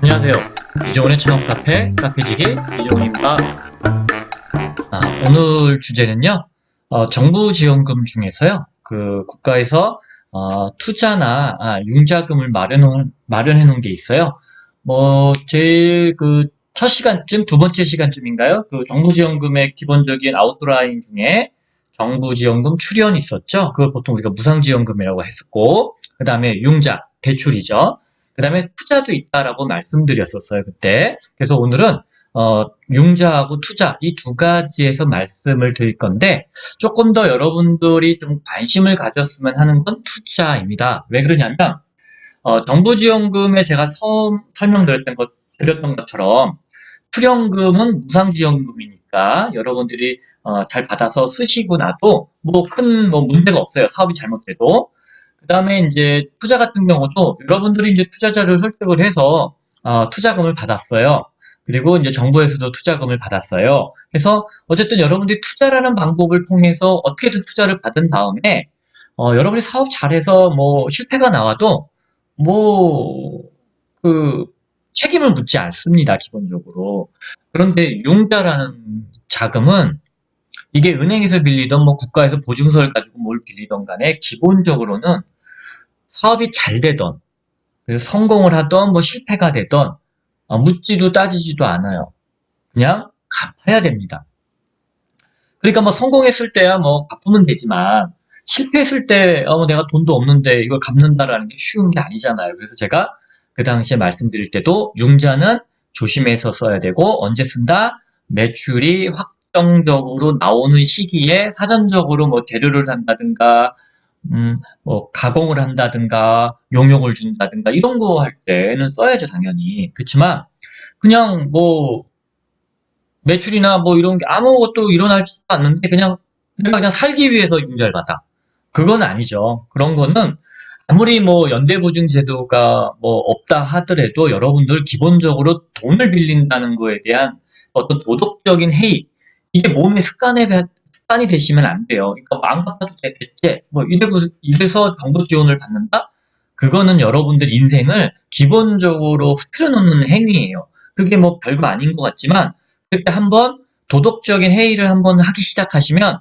안녕하세요. 이종훈의 창업 카페, 카페지기 이종훈입니다. 오늘 주제는요, 정부 지원금 중에서요, 국가에서 투자나 융자금을 마련해 놓은 게 있어요. 제일 첫 시간쯤, 두 번째 시간쯤인가요? 정부 지원금의 기본적인 아웃라인 중에 정부 지원금 출연이 있었죠. 그걸 보통 우리가 무상지원금이라고 했었고, 그 다음에 융자, 대출이죠. 그 다음에 투자도 있다라고 말씀드렸었어요, 그때. 그래서 오늘은, 융자하고 투자, 이 두 가지에서 말씀을 드릴 건데, 조금 더 여러분들이 좀 관심을 가졌으면 하는 건 투자입니다. 왜 그러냐면, 정부 지원금에 제가 드렸던 것처럼, 출연금은 무상지원금이니까 여러분들이 잘 받아서 쓰시고 나도 큰 문제가 없어요. 사업이 잘못돼도. 그 다음에 이제 투자 같은 경우도 여러분들이 이제 투자자를 설득을 해서 투자금을 받았어요. 그리고 이제 정부에서도 투자금을 받았어요. 그래서 어쨌든 여러분들이 투자라는 방법을 통해서 어떻게든 투자를 받은 다음에 여러분이 사업 잘해서 실패가 나와도 뭐 책임을 묻지 않습니다, 기본적으로. 그런데 융자라는 자금은 이게 은행에서 빌리던 국가에서 보증서를 가지고 뭘 빌리던 간에 기본적으로는 사업이 잘 되던, 그래서 성공을 하던, 실패가 되던, 묻지도 따지지도 않아요. 그냥 갚아야 됩니다. 그러니까 성공했을 때야 갚으면 되지만, 실패했을 때, 내가 돈도 없는데 이걸 갚는다라는 게 쉬운 게 아니잖아요. 그래서 제가 그 당시에 말씀드릴 때도 융자는 조심해서 써야 되고, 언제 쓴다? 매출이 확정적으로 나오는 시기에 사전적으로 재료를 산다든가, 가공을 한다든가, 용역을 준다든가, 이런 거 할 때는 써야죠, 당연히. 그렇지만, 그냥 매출이나 이런 게 아무것도 일어나지도 않는데, 내가 그냥 살기 위해서 융자를 받아. 그건 아니죠. 그런 거는, 아무리 연대보증제도가 없다 하더라도 여러분들 기본적으로 돈을 빌린다는 거에 대한 어떤 도덕적인 해이, 이게 몸의 습관이 되시면 안 돼요. 그러니까 마음 같아도 대체 이래서 정부 지원을 받는다? 그거는 여러분들 인생을 기본적으로 흐트러 놓는 행위예요. 그게 별거 아닌 것 같지만 그때 한번 도덕적인 해이를 한번 하기 시작하시면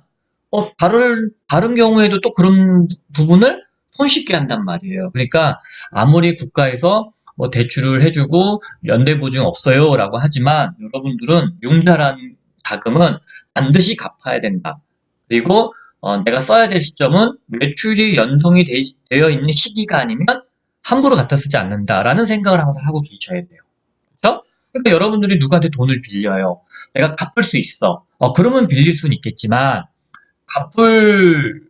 다른 경우에도 또 그런 부분을 손쉽게 한단 말이에요. 그러니까 아무리 국가에서 대출을 해주고 연대보증 없어요 라고 하지만 여러분들은 융자라는 자금은 반드시 갚아야 된다. 그리고 내가 써야 될 시점은 매출이 연동이 되어 있는 시기가 아니면 함부로 갖다 쓰지 않는다라는 생각을 항상 하고 계셔야 돼요. 그렇죠? 그러니까 여러분들이 누구한테 돈을 빌려요. 내가 갚을 수 있어. 그러면 빌릴 수는 있겠지만 갚을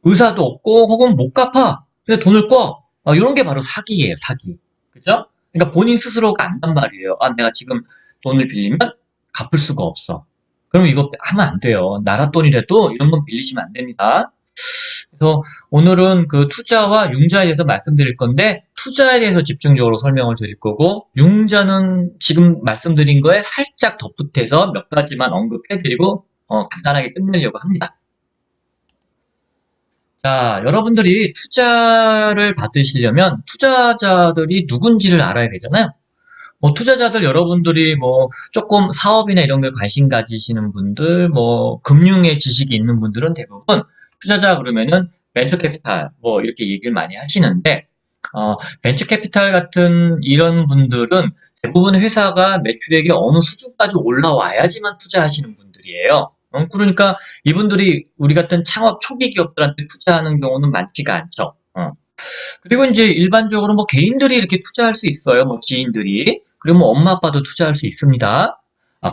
의사도 없고 혹은 못 갚아. 그래서 돈을 꿔. 이런 게 바로 사기예요, 사기. 그죠? 그러니까 본인 스스로가 안단 말이에요. 내가 지금 돈을 빌리면 갚을 수가 없어. 그럼 이거 하면 안 돼요. 나라 돈이라도 이런 건 빌리시면 안 됩니다. 그래서 오늘은 투자와 융자에 대해서 말씀드릴 건데, 투자에 대해서 집중적으로 설명을 드릴 거고, 융자는 지금 말씀드린 거에 살짝 덧붙여서 몇 가지만 언급해드리고, 간단하게 끝내려고 합니다. 자, 여러분들이 투자를 받으시려면 투자자들이 누군지를 알아야 되잖아요. 투자자들 여러분들이 조금 사업이나 이런 게 관심 가지시는 분들, 금융의 지식이 있는 분들은 대부분 투자자 그러면은 벤처 캐피탈, 이렇게 얘기를 많이 하시는데, 벤처 캐피탈 같은 이런 분들은 대부분 회사가 매출액이 어느 수준까지 올라와야지만 투자하시는 분들이에요. 그러니까 이분들이 우리 같은 창업 초기 기업들한테 투자하는 경우는 많지가 않죠. 그리고 이제 일반적으로 개인들이 이렇게 투자할 수 있어요. 지인들이. 그리고 엄마 아빠도 투자할 수 있습니다.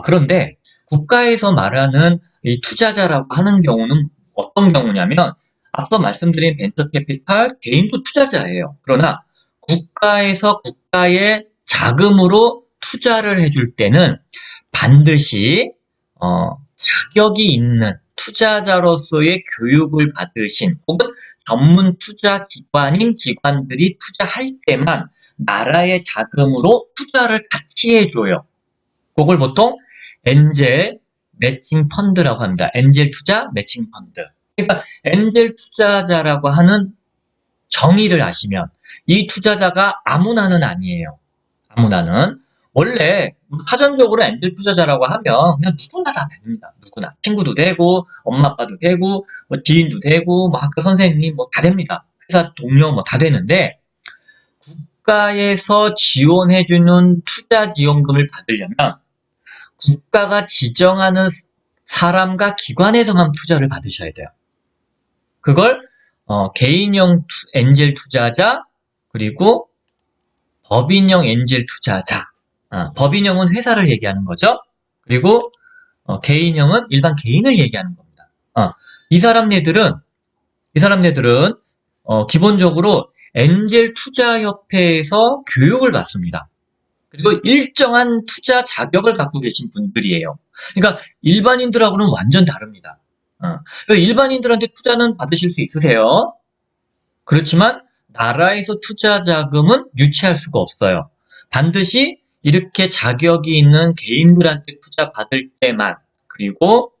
그런데 국가에서 말하는 이 투자자라고 하는 경우는 어떤 경우냐면 앞서 말씀드린 벤처 캐피탈 개인도 투자자예요. 그러나 국가에서 국가의 자금으로 투자를 해줄 때는 반드시 자격이 있는 투자자로서의 교육을 받으신 혹은 전문 투자 기관인 기관들이 투자할 때만 나라의 자금으로 투자를 같이 해줘요. 그걸 보통 엔젤 매칭 펀드라고 합니다. 엔젤 투자 매칭 펀드. 그러니까 엔젤 투자자라고 하는 정의를 아시면 이 투자자가 아무나는 아니에요. 아무나는. 원래 사전적으로 엔젤 투자자라고 하면 그냥 누구나 다 됩니다. 누구나. 친구도 되고, 엄마 아빠도 되고, 뭐 지인도 되고, 뭐 학교 선생님 뭐 다 됩니다. 회사 동료 뭐 다 되는데, 국가에서 지원해주는 투자 지원금을 받으려면 국가가 지정하는 사람과 기관에서만 투자를 받으셔야 돼요. 그걸 개인형 엔젤 투자자, 그리고 법인형 엔젤 투자자. 법인형은 회사를 얘기하는 거죠. 그리고 개인형은 일반 개인을 얘기하는 겁니다. 이 사람네들은 기본적으로 엔젤 투자협회에서 교육을 받습니다. 그리고 일정한 투자 자격을 갖고 계신 분들이에요. 그러니까 일반인들하고는 완전 다릅니다. 일반인들한테 투자는 받으실 수 있으세요. 그렇지만 나라에서 투자 자금은 유치할 수가 없어요. 반드시 이렇게 자격이 있는 개인들한테 투자 받을 때만, 그리고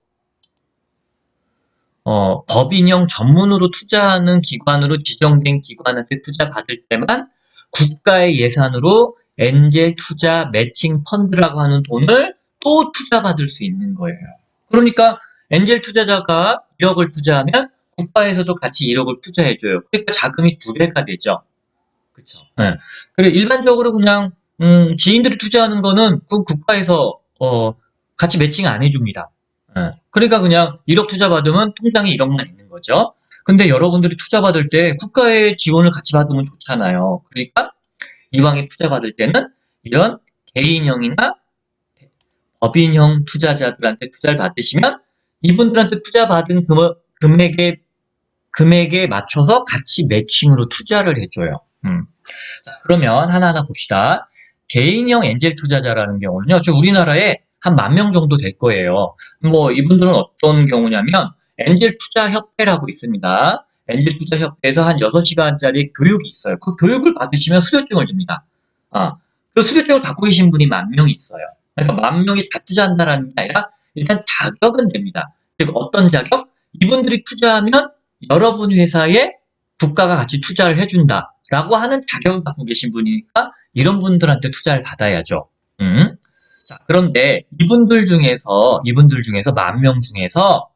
법인형 전문으로 투자하는 기관으로 지정된 기관한테 투자 받을 때만 국가의 예산으로 엔젤 투자 매칭 펀드라고 하는 돈을 또 투자 받을 수 있는 거예요. 그러니까 엔젤 투자자가 1억을 투자하면 국가에서도 같이 1억을 투자해줘요. 그러니까 자금이 2배가 되죠. 그렇죠. 네. 그리고 일반적으로 그냥 지인들이 투자하는 거는 그 국가에서 같이 매칭 안 해줍니다. 그러니까 그냥 1억 투자 받으면 통장에 1억만 있는 거죠. 근데 여러분들이 투자 받을 때 국가의 지원을 같이 받으면 좋잖아요. 그러니까 이왕에 투자 받을 때는 이런 개인형이나 법인형 투자자들한테 투자를 받으시면 이분들한테 투자 받은 금액에 맞춰서 같이 매칭으로 투자를 해줘요. 자, 그러면 하나하나 봅시다. 개인형 엔젤 투자자라는 경우는요, 지금 우리나라에 한 10,000명 정도 될 거예요. 뭐, 이분들은 어떤 경우냐면, 엔젤 투자 협회라고 있습니다. 엔젤 투자 협회에서 한 6시간짜리 교육이 있어요. 그 교육을 받으시면 수료증을 줍니다. 그 수료증을 갖고 계신 분이 10,000명이 있어요. 그러니까 10,000명이 다 투자한다는 게 아니라, 일단 자격은 됩니다. 즉, 어떤 자격? 이분들이 투자하면 여러분 회사에 국가가 같이 투자를 해준다. 라고 하는 자격을 갖고 계신 분이니까 이런 분들한테 투자를 받아야죠. 자, 그런데 이분들 중에서 10,000명 중에서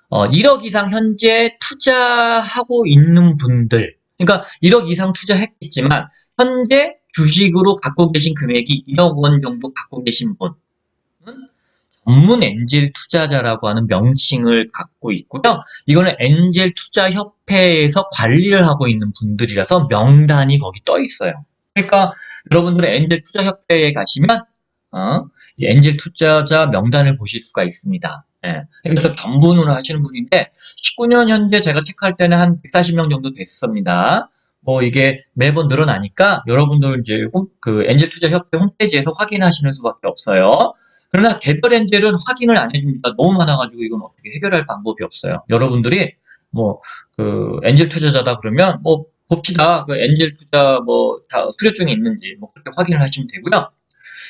1억 이상 현재 투자하고 있는 분들, 그러니까 1억 이상 투자했겠지만 현재 주식으로 갖고 계신 금액이 1억 원 정도 갖고 계신 분은 전문 엔젤 투자자라고 하는 명칭을 갖고 있고요. 이거는 엔젤 투자 협회에서 관리를 하고 있는 분들이라서 명단이 거기 떠 있어요. 그러니까 여러분들은 엔젤 투자 협회에 가시면 이 엔젤 투자자 명단을 보실 수가 있습니다. 예. 그래서 전문으로 하시는 분인데 19년 현재 제가 체크할 때는 한 140명 정도 됐습니다. 뭐 이게 매번 늘어나니까 여러분들 이제 그 엔젤 투자 협회 홈페이지에서 확인하시는 수밖에 없어요. 그러나 개별 엔젤은 확인을 안 해줍니다. 너무 많아가지고 이건 어떻게 해결할 방법이 없어요. 여러분들이 뭐 그 엔젤 투자자다 그러면 뭐 봅시다. 그 엔젤 투자 뭐 다 수료증이 있는지 뭐 그렇게 확인을 하시면 되고요.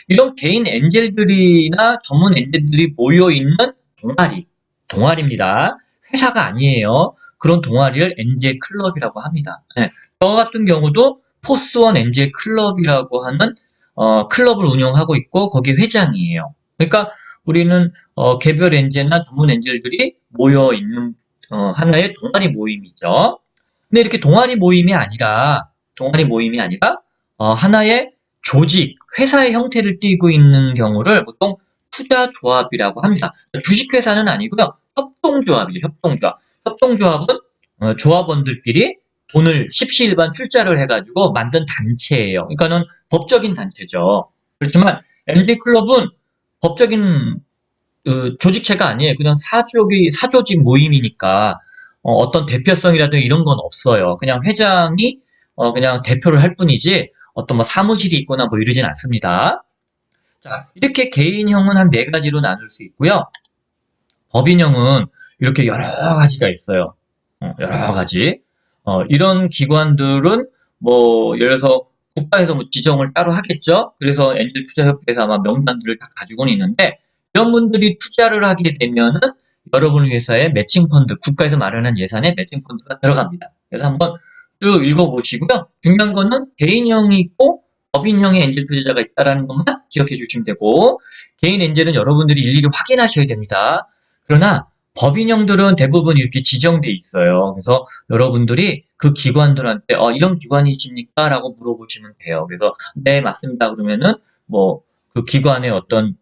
이런 개인 엔젤들이나 전문 엔젤들이 모여 있는 동아리입니다. 회사가 아니에요. 그런 동아리를 엔젤 클럽이라고 합니다. 네. 저 같은 경우도 포스원 엔젤 클럽이라고 하는 클럽을 운영하고 있고 거기 회장이에요. 그러니까 우리는 개별 엔젤이나 전문 엔젤들이 모여 있는 하나의 동아리 모임이죠. 근데 이렇게 동아리 모임이 아니라 하나의 조직, 회사의 형태를 띠고 있는 경우를 보통 투자조합이라고 합니다. 주식회사는 아니고요. 협동조합이죠. 협동조합. 협동조합은 조합원들끼리 돈을 십시일반 출자를 해가지고 만든 단체예요. 그러니까는 법적인 단체죠. 그렇지만 MD클럽은 법적인 조직체가 아니에요. 그냥 사조직 모임이니까 어떤 대표성이라든가 이런 건 없어요. 그냥 회장이 그냥 대표를 할 뿐이지 어떤 뭐 사무실이 있거나 뭐 이러진 않습니다. 자, 이렇게 개인형은 한 4가지로 나눌 수 있고요. 법인형은 이렇게 여러 가지가 있어요. 여러 가지. 이런 기관들은 뭐 예를 들어서 국가에서 뭐 지정을 따로 하겠죠. 그래서 엔젤투자협회에서 아마 명단들을 다 가지고는 있는데 이런 분들이 투자를 하게 되면은 여러분 회사의 매칭펀드, 국가에서 마련한 예산에 매칭펀드가 들어갑니다. 그래서 한번 쭉 읽어보시고요. 중요한 거는 개인형이 있고 법인형의 엔젤 투자자가 있다는 것만 기억해 주시면 되고, 개인 엔젤은 여러분들이 일일이 확인하셔야 됩니다. 그러나 법인형들은 대부분 이렇게 지정돼 있어요. 그래서 여러분들이 그 기관들한테 이런 기관이십니까? 라고 물어보시면 돼요. 그래서 네, 맞습니다. 그러면은 뭐 그 기관의 어떤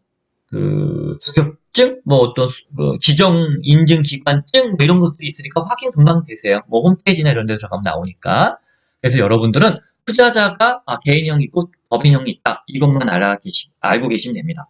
그 자격증, 뭐 어떤 그 지정 인증 기관증 뭐 이런 것들이 있으니까 확인 금방 되세요. 뭐 홈페이지나 이런 데 들어가면 나오니까. 그래서 여러분들은 투자자가 개인형이 있고 법인형이 있다. 이것만 알고 계시면 됩니다.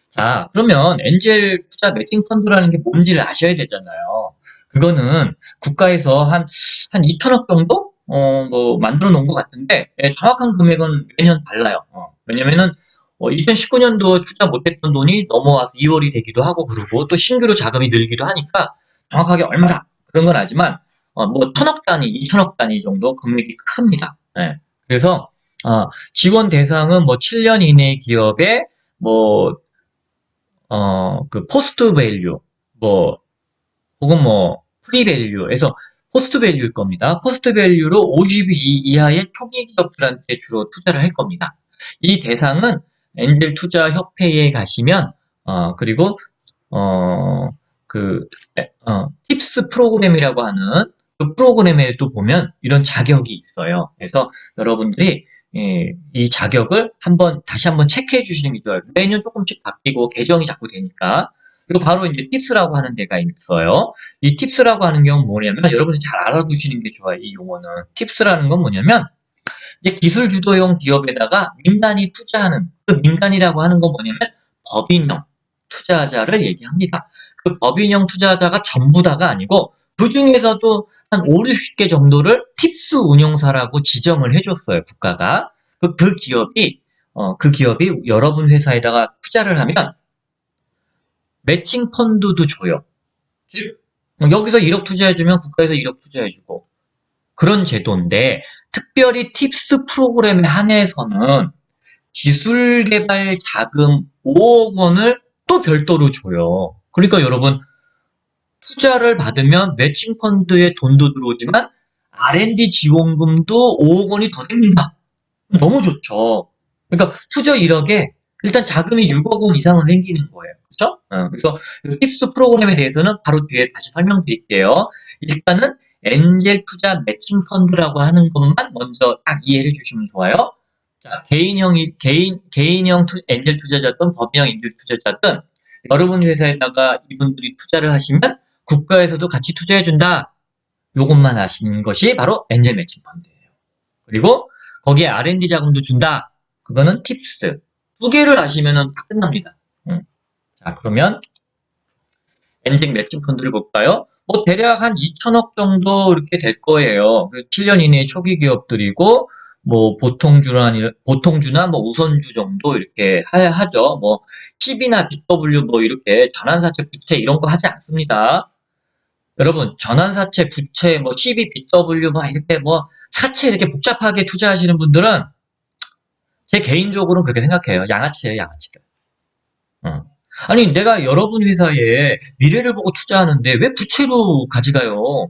자, 그러면 엔젤 투자 매칭 펀드라는 게 뭔지를 아셔야 되잖아요. 그거는 국가에서 한 2천억 정도? 뭐, 만들어 놓은 것 같은데, 정확한 금액은 매년 달라요. 왜냐면은, 2019년도 투자 못했던 돈이 넘어와서 2월이 되기도 하고, 그러고, 또 신규로 자금이 늘기도 하니까, 정확하게 얼마다, 그런 건 아지만, 뭐, 천억 단위, 2천억 단위 정도 금액이 큽니다. 예. 그래서, 지원 대상은 뭐, 7년 이내 기업에, 뭐, 그 포스트 밸류, 뭐, 혹은 뭐, 프리 밸류에서 포스트 밸류일 겁니다. 포스트 밸류로 50위 이하의 초기 기업들한테 주로 투자를 할 겁니다. 이 대상은 엔젤 투자 협회에 가시면, 그리고, 그, 팁스 프로그램이라고 하는 그 프로그램에 또 보면 이런 자격이 있어요. 그래서 여러분들이 이 자격을 다시 한번 체크해 주시는 게 좋아요. 매년 조금씩 바뀌고 개정이 자꾸 되니까. 그리고 바로 이제 팁스라고 하는 데가 있어요. 이 팁스라고 하는 경우는 뭐냐면 여러분이 잘 알아두시는 게 좋아요. 이 용어는. 팁스라는 건 뭐냐면 이제 기술 주도형 기업에다가 민간이 투자하는 그 민간이라고 하는 건 뭐냐면 법인형 투자자를 얘기합니다. 그 법인형 투자자가 전부 다가 아니고 그 중에서도 한 5, 60개 정도를 팁스 운용사라고 지정을 해줬어요, 국가가. 그 기업이 여러분 회사에다가 투자를 하면 매칭 펀드도 줘요. 즉, 여기서 1억 투자해주면 국가에서 1억 투자해주고 그런 제도인데 특별히 팁스 프로그램에 한해서는 기술 개발 자금 5억 원을 또 별도로 줘요. 그러니까 여러분 투자를 받으면 매칭 펀드에 돈도 들어오지만 R&D 지원금도 5억 원이 더 생긴다. 너무 좋죠. 그러니까 투자 1억에 일단 자금이 6억 원 이상은 생기는 거예요. 그렇죠? 그래서 팁스 프로그램에 대해서는 바로 뒤에 다시 설명드릴게요. 일단은 엔젤 투자 매칭 펀드라고 하는 것만 먼저 딱 이해를 해주시면 좋아요. 자, 개인형 엔젤 투자자든 법인형 엔젤 투자자든 여러분 회사에다가 이분들이 투자를 하시면 국가에서도 같이 투자해준다. 요것만 아시는 것이 바로 엔젤 매칭 펀드예요. 그리고 거기에 R&D 자금도 준다. 그거는 팁스. 두 개를 아시면 다 끝납니다. 자, 그러면 엔젤 매칭 펀드를 볼까요? 뭐 대략 한 2천억 정도 이렇게 될 거예요. 7년 이내의 초기 기업들이고 뭐 보통주나 뭐 우선주 정도 이렇게 하죠. 뭐 CB나 BW 뭐 이렇게 전환사채 부채 이런 거 하지 않습니다. 여러분 전환사채 부채 뭐 CB BW 뭐 이렇게 뭐 사채 이렇게 복잡하게 투자하시는 분들은 제 개인적으로는 그렇게 생각해요. 양아치예요, 양아치들. 아니 내가 여러분 회사에 미래를 보고 투자하는데 왜 부채로 가져가요?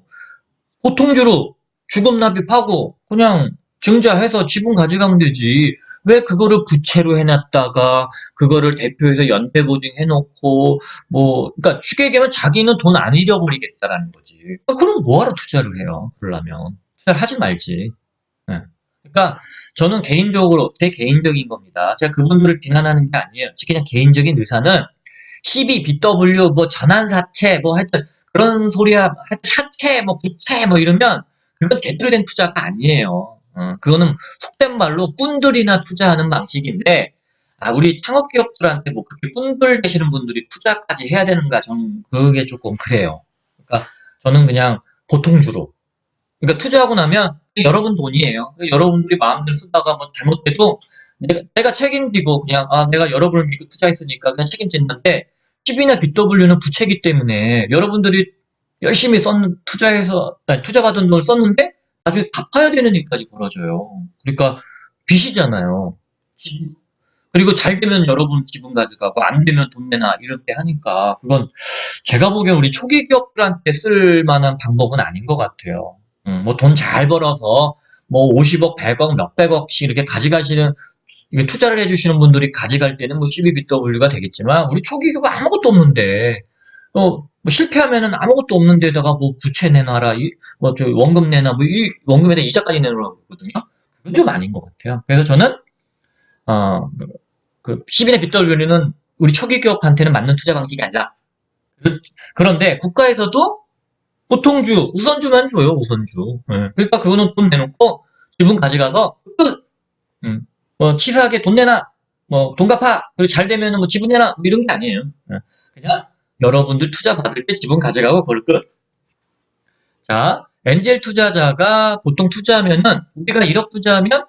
보통주로 주금 납입하고 그냥 증자해서 지분 가져가면 되지. 왜 그거를 부채로 해놨다가 그거를 대표해서 연대보증 해놓고 뭐 그러니까 쉽게 얘기하면 자기는 돈 안 잃어버리겠다라는 거지. 그럼 뭐하러 투자를 해요? 그러려면 투자를 하지 말지. 예. 그러니까 저는 개인적으로 제 개인적인 겁니다. 제가 그분들을 비난하는 게 아니에요. 제 그냥 개인적인 의사는 CB, BW, 뭐 전환사채, 뭐 하여튼 그런 소리야, 하여튼 사채, 뭐 부채, 뭐 이러면 그건 제대로 된 투자가 아니에요. 그거는 속된 말로 꾼들이나 투자하는 방식인데, 우리 창업기업들한테 뭐 그렇게 꾼들 되시는 분들이 투자까지 해야 되는가, 저는 그게 조금 그래요. 그러니까 저는 그냥 보통주로. 그러니까 투자하고 나면 여러분 돈이에요. 여러분들이 마음대로 쓰다가 뭐 잘못돼도 내가 책임지고 그냥 내가 여러분을 믿고 투자했으니까 그냥 책임진다는데 CB나 BW는 부채기 때문에 여러분들이 열심히 투자받은 돈을 썼는데 나중에 갚아야 되는 일까지 벌어져요. 그러니까 빚이잖아요. 그리고 잘 되면 여러분 지분 가져가고 안 되면 돈 내놔 이렇게 하니까 그건 제가 보기엔 우리 초기 기업들한테 쓸 만한 방법은 아닌 것 같아요. 뭐 돈 잘 벌어서 뭐 50억, 100억, 몇백억씩 이렇게 가져가시는, 이게 투자를 해주시는 분들이 가져갈 때는 뭐 12BW가 되겠지만, 우리 초기 기업 아무것도 없는데, 뭐 실패하면은 아무것도 없는 데다가 뭐 부채 내놔라, 뭐 저 원금 내놔, 뭐 이 원금에다 이자까지 내놓으라고 그러거든요. 그건 좀 아닌 것 같아요. 그래서 저는, 어, 그 10인의 BW는 우리 초기 기업한테는 맞는 투자 방식이 아니다. 그런데 국가에서도 보통주, 우선주만 줘요, 우선주. 예. 그러니까 그거는 돈 내놓고 지분 가져가서 끝! 뭐 치사하게 돈 내놔, 뭐 돈 갚아, 그리고 잘 되면은 뭐 지분 내놔, 뭐 이런 게 아니에요. 예. 그냥 여러분들 투자 받을 때 지분 가져가고 그걸 끝. 자, 엔젤 투자자가 보통 투자하면은 우리가 1억 투자하면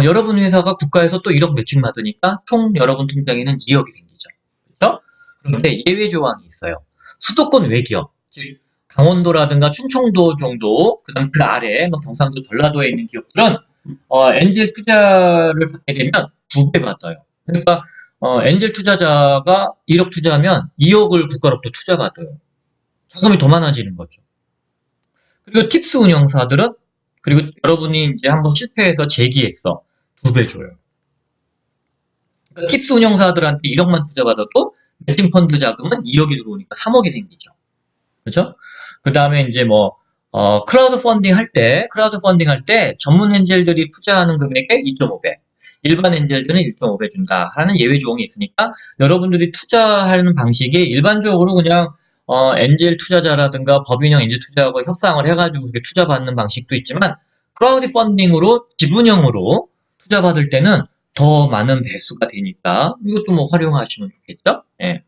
여러분 회사가 국가에서 또 1억 매칭 받으니까 총 여러분 통장에는 2억이 생기죠. 그렇죠? 그런데 예외 조항이 있어요. 수도권 외기업, 즉 강원도라든가 충청도 정도, 그다음 그 아래 뭐 경상도, 전라도에 있는 기업들은 엔젤 투자를 받게 되면 2배 받아요. 그러니까 엔젤 투자자가 1억 투자하면 2억을 국가로부터 투자받아요. 자금이 더 많아지는 거죠. 그리고 팁스 운영사들은, 그리고 여러분이 이제 한번 실패해서 재기했어. 2배 줘요. 그러니까 팁스 운영사들한테 1억만 투자받아도 매칭 펀드 자금은 2억이 들어오니까 3억이 생기죠. 그렇죠? 그 다음에 이제 뭐 크라우드 펀딩 할 때 전문 엔젤들이 투자하는 금액의 2.5배, 일반 엔젤들은 1.5배 준다 하는 예외 조항이 있으니까 여러분들이 투자하는 방식이 일반적으로 그냥 엔젤 투자자라든가 법인형 엔젤 투자하고 협상을 해가지고 이렇게 투자받는 방식도 있지만, 크라우드 펀딩으로 지분형으로 투자받을 때는 더 많은 배수가 되니까 이것도 뭐 활용하시면 좋겠죠? 예.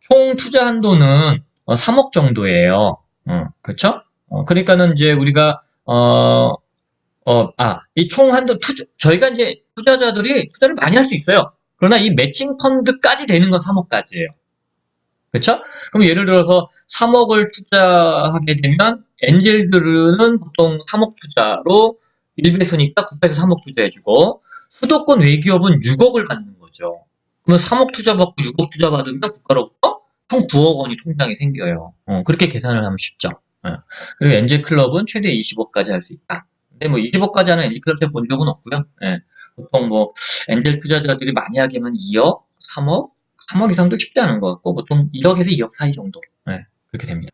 총 투자 한도는 3억 정도예요. 그렇죠? 그러니까는 이제 우리가 이 총 한도 저희가 이제 투자자들이 투자를 많이 할 수 있어요. 그러나 이 매칭 펀드까지 되는 건 3억까지예요. 그렇죠? 그럼 예를 들어서 3억을 투자하게 되면 엔젤들은 보통 3억 투자로 1배수니까 국가에서 3억 투자해주고, 수도권 외기업은 6억을 받는 거죠. 그러면 3억 투자받고 6억 투자받으면 국가로부터 총 9억 원이 통장에 생겨요. 그렇게 계산을 하면 쉽죠. 그리고 엔젤 클럽은 최대 20억까지 할 수 있다. 근데 뭐 20억까지 하는 엔젤 클럽 본 적은 없고요. 예. 보통 뭐 엔젤 투자자들이 많이 하기만 2억, 3억, 3억 이상도 쉽지 않은 것 같고 보통 1억에서 2억 사이 정도. 예, 그렇게 됩니다.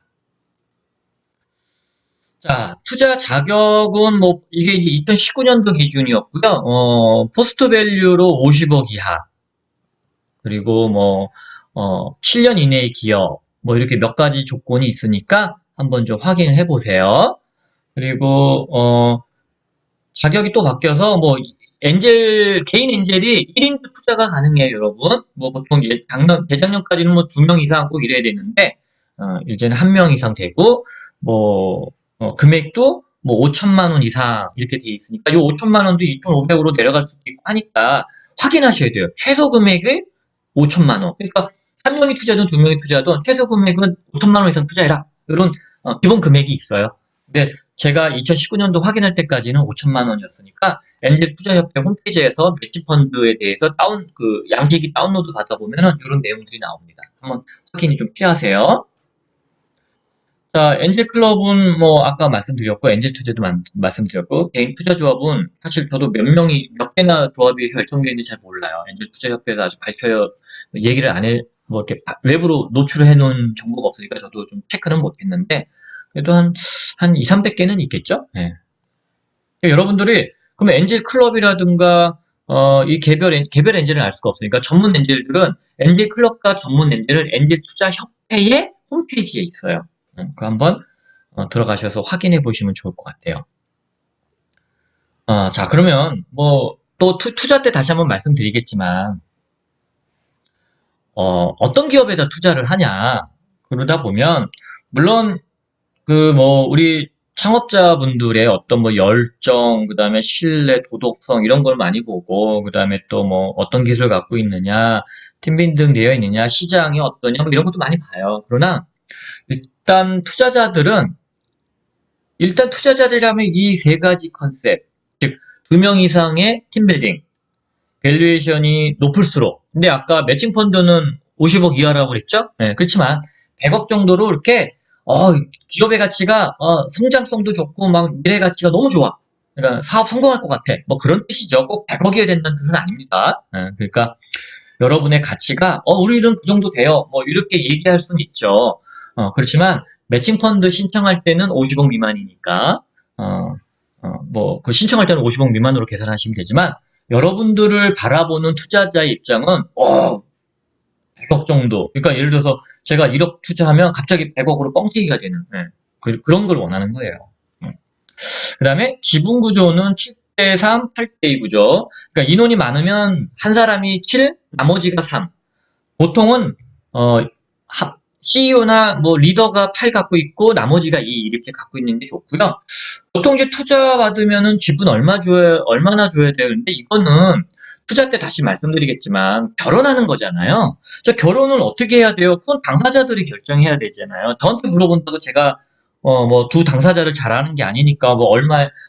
자, 투자 자격은 뭐 이게 2019년도 기준이었고요. 포스트 밸류로 50억 이하, 그리고 뭐 7년 이내의 기업, 뭐 이렇게 몇 가지 조건이 있으니까 한번 좀 확인을 해보세요. 그리고 자격이 또 바뀌어서 뭐 개인 엔젤이 1인 투자가 가능해요, 여러분. 뭐 보통 재작년까지는 뭐 2명 이상 꼭 이래야 되는데 이제는 1명 이상 되고, 뭐 금액도 뭐 5천만 원 이상 이렇게 돼 있으니까 이 5천만 원도 2,500으로 내려갈 수도 있고 하니까 확인하셔야 돼요. 최소 금액을 5천만 원. 그러니까 1명이 투자든 2명이 투자든 최소 금액은 5천만 원 이상 투자해라. 이런 기본 금액이 있어요. 근데 제가 2019년도 확인할 때까지는 5천만 원이었으니까 엔젤 투자협회 홈페이지에서 매치 펀드에 대해서 양식이 다운로드 받아보면은 이런 내용들이 나옵니다. 한번 확인이 좀 필요하세요. 자, 엔젤 클럽은 뭐 아까 말씀드렸고, 엔젤 투자도 말씀드렸고, 개인 투자 조합은 사실 저도 몇 개나 조합이 결정되어 있는지 잘 몰라요. 엔젤 투자협회에서 아직 얘기를 안 해, 뭐 이렇게 외부로 노출해 놓은 정보가 없으니까 저도 좀 체크는 못 했는데, 그래도 한 2, 300개는 있겠죠? 예. 여러분들이, 그러면 엔젤 클럽이라든가, 이 개별 엔젤은 알 수가 없으니까 전문 엔젤들은 엔젤 클럽과 전문 엔젤을 엔젤 투자협회의 홈페이지에 있어요. 그 한번 들어가셔서 확인해 보시면 좋을 것 같아요. 자, 그러면 뭐 또 투자 때 다시 한번 말씀드리겠지만 어떤 기업에다 투자를 하냐, 그러다 보면 물론 그 뭐 우리 창업자분들의 어떤 뭐 열정, 그 다음에 신뢰, 도덕성 이런 걸 많이 보고, 그 다음에 또 뭐 어떤 기술을 갖고 있느냐, 팀빌딩 되어 있느냐, 시장이 어떠냐, 뭐 이런 것도 많이 봐요. 그러나 일단 투자자들이라면 이 세 가지 컨셉, 즉 2명 이상의 팀빌딩, 밸류에이션이 높을수록, 근데 아까 매칭 펀드는 50억 이하라고 그랬죠? 네, 그렇지만 100억 정도로 이렇게 기업의 가치가 성장성도 좋고 막 미래 가치가 너무 좋아. 그러니까 사업 성공할 것 같아. 뭐 그런 뜻이죠. 꼭 100억이어야 된다는 뜻은 아닙니다. 그러니까 여러분의 가치가 우리는 그 정도 돼요. 뭐 이렇게 얘기할 수는 있죠. 그렇지만 매칭 펀드 신청할 때는 50억 미만이니까 뭐 그 신청할 때는 50억 미만으로 계산하시면 되지만 여러분들을 바라보는 투자자의 입장은 100억 정도. 그러니까 예를 들어서 제가 1억 투자하면 갑자기 100억으로 뻥튀기가 되는 그런 걸 원하는 거예요. 그 다음에 지분 구조는 7대3, 8대2 구조. 그러니까 인원이 많으면 한 사람이 7, 나머지가 3. 보통은 CEO나 뭐 리더가 8 갖고 있고 나머지가 2 이렇게 갖고 있는 게 좋고요. 보통 이제 투자 받으면은 지분 얼마나 줘야 되는데 이거는 투자 때 다시 말씀드리겠지만 결혼하는 거잖아요. 저 결혼은 어떻게 해야 돼요? 그건 당사자들이 결정해야 되잖아요. 저한테 물어본다고 제가 뭐 두 당사자를 잘 아는 게 아니니까 뭐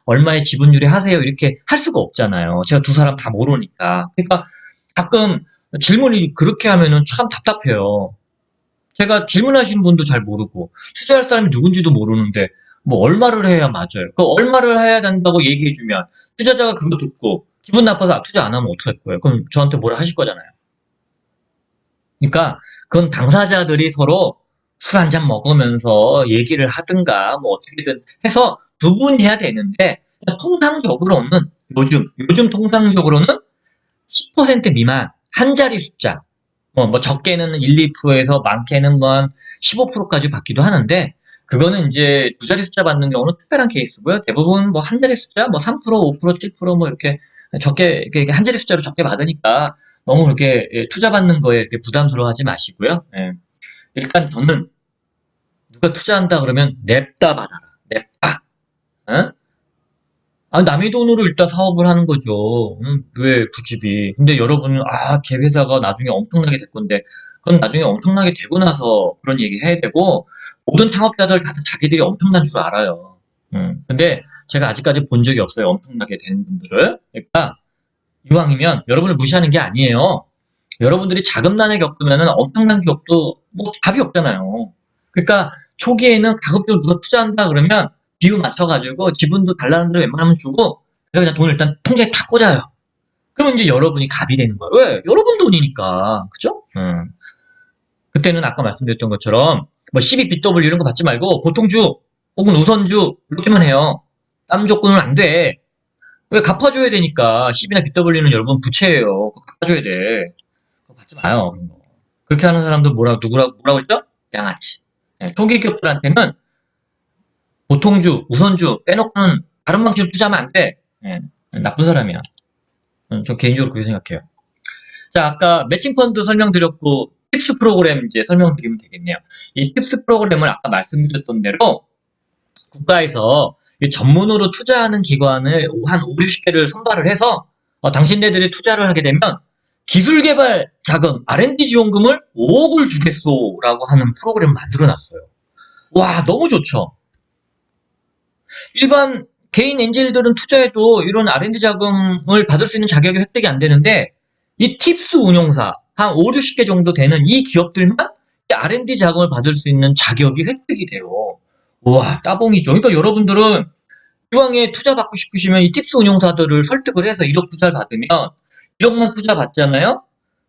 얼마의 지분율에 하세요 이렇게 할 수가 없잖아요. 제가 두 사람 다 모르니까. 그러니까 가끔 질문이 그렇게 하면은 참 답답해요. 제가 질문하시는 분도 잘 모르고 투자할 사람이 누군지도 모르는데 뭐 얼마를 해야 맞아요. 그 얼마를 해야 된다고 얘기해주면 투자자가 그거 듣고 기분 나빠서 투자 안 하면 어떡할 거예요? 그럼 저한테 뭐라 하실 거잖아요. 그러니까 그건 당사자들이 서로 술 한잔 먹으면서 얘기를 하든가 뭐 어떻게든 해서 두 분이 해야 되는데 통상적으로는 요즘 통상적으로는 10% 미만 한 자리 숫자 뭐 적게는 1, 2%에서 많게는 뭐 한 15%까지 받기도 하는데 그거는 이제 두 자리 숫자 받는 경우는 특별한 케이스고요. 대부분 뭐 한 자리 숫자 뭐 3%, 5%, 7%뭐 이렇게 적게 이렇게 한 자리 숫자로 적게 받으니까 너무 그렇게 투자 받는 거에 이렇게 부담스러워하지 마시고요. 예. 일단 저는 누가 투자한다 그러면 냅다 받아라. 냅다. 어? 남의 돈으로 일단 사업을 하는 거죠. 왜 부집이. 근데 여러분은, 제 회사가 나중에 엄청나게 될 건데, 그건 나중에 엄청나게 되고 나서 그런 얘기 해야 되고, 모든 창업자들 다들 자기들이 엄청난 줄 알아요. 근데 제가 아직까지 본 적이 없어요. 엄청나게 된 분들을. 그러니까, 이왕이면 여러분을 무시하는 게 아니에요. 여러분들이 자금난에 겪으면 엄청난 기업도 뭐 답이 없잖아요. 그러니까 초기에는 가급적으로 누가 투자한다 그러면 비율 맞춰가지고 지분도 달라는 대로 웬만하면 주고 그래서 그냥 돈을 일단 통장에 다 꽂아요. 그러면 이제 여러분이 갑이 되는 거예요. 왜? 여러분 돈이니까. 그죠? 그때는 아까 말씀드렸던 것처럼 뭐 12BW 이런 거 받지 말고 보통주 혹은 우선주 이렇게만 해요. 다른 조건은 안 돼. 왜 갚아줘야 되니까 10이나 BW는 여러분 부채예요. 그거 갚아줘야 돼. 그거 받지 마요. 그런 거. 그렇게 하는 사람들 뭐라고 했죠? 양아치. 초기 기업들한테는 보통주, 우선주 빼놓고는 다른 방식으로 투자하면 안 돼. 나쁜 사람이야. 저 개인적으로 그렇게 생각해요. 자, 아까 매칭 펀드 설명드렸고 팁스 프로그램 이제 설명드리면 되겠네요. 이 팁스 프로그램을 아까 말씀드렸던 대로 국가에서 전문으로 투자하는 기관을 한 5, 60개를 선발을 해서 당신네들이 투자를 하게 되면 기술개발 자금, R&D 지원금을 5억을 주겠소라고 하는 프로그램을 만들어 놨어요. 와, 너무 좋죠. 일반 개인 엔젤들은 투자해도 이런 R&D 자금을 받을 수 있는 자격이 획득이 안 되는데 이 팁스 운용사 한 5, 60개 정도 되는 이 기업들만 R&D 자금을 받을 수 있는 자격이 획득이 돼요. 와, 따봉이죠. 그러니까 여러분들은 이왕에 투자 받고 싶으시면 이 팁스 운용사들을 설득을 해서 1억 투자를 받으면 1억만 투자 받잖아요.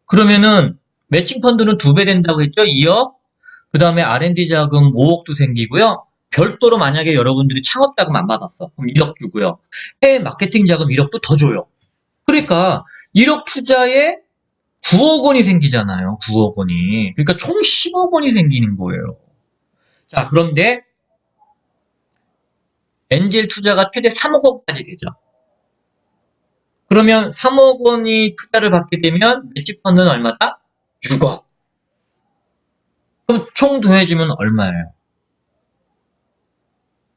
그러면은 매칭 펀드는 2배 된다고 했죠. 2억. 그 다음에 R&D 자금 5억도 생기고요. 별도로 만약에 여러분들이 창업 자금 안 받았어. 그럼 1억 주고요. 해외 마케팅 자금 1억도 더 줘요. 그러니까 1억 투자에 9억 원이 생기잖아요. 9억 원이. 그러니까 총 10억 원이 생기는 거예요. 자, 그런데 엔젤 투자가 최대 3억 원까지 되죠. 그러면 3억 원이 투자를 받게 되면 매치 펀드는 얼마다? 6억. 그럼 총 더해주면 얼마예요?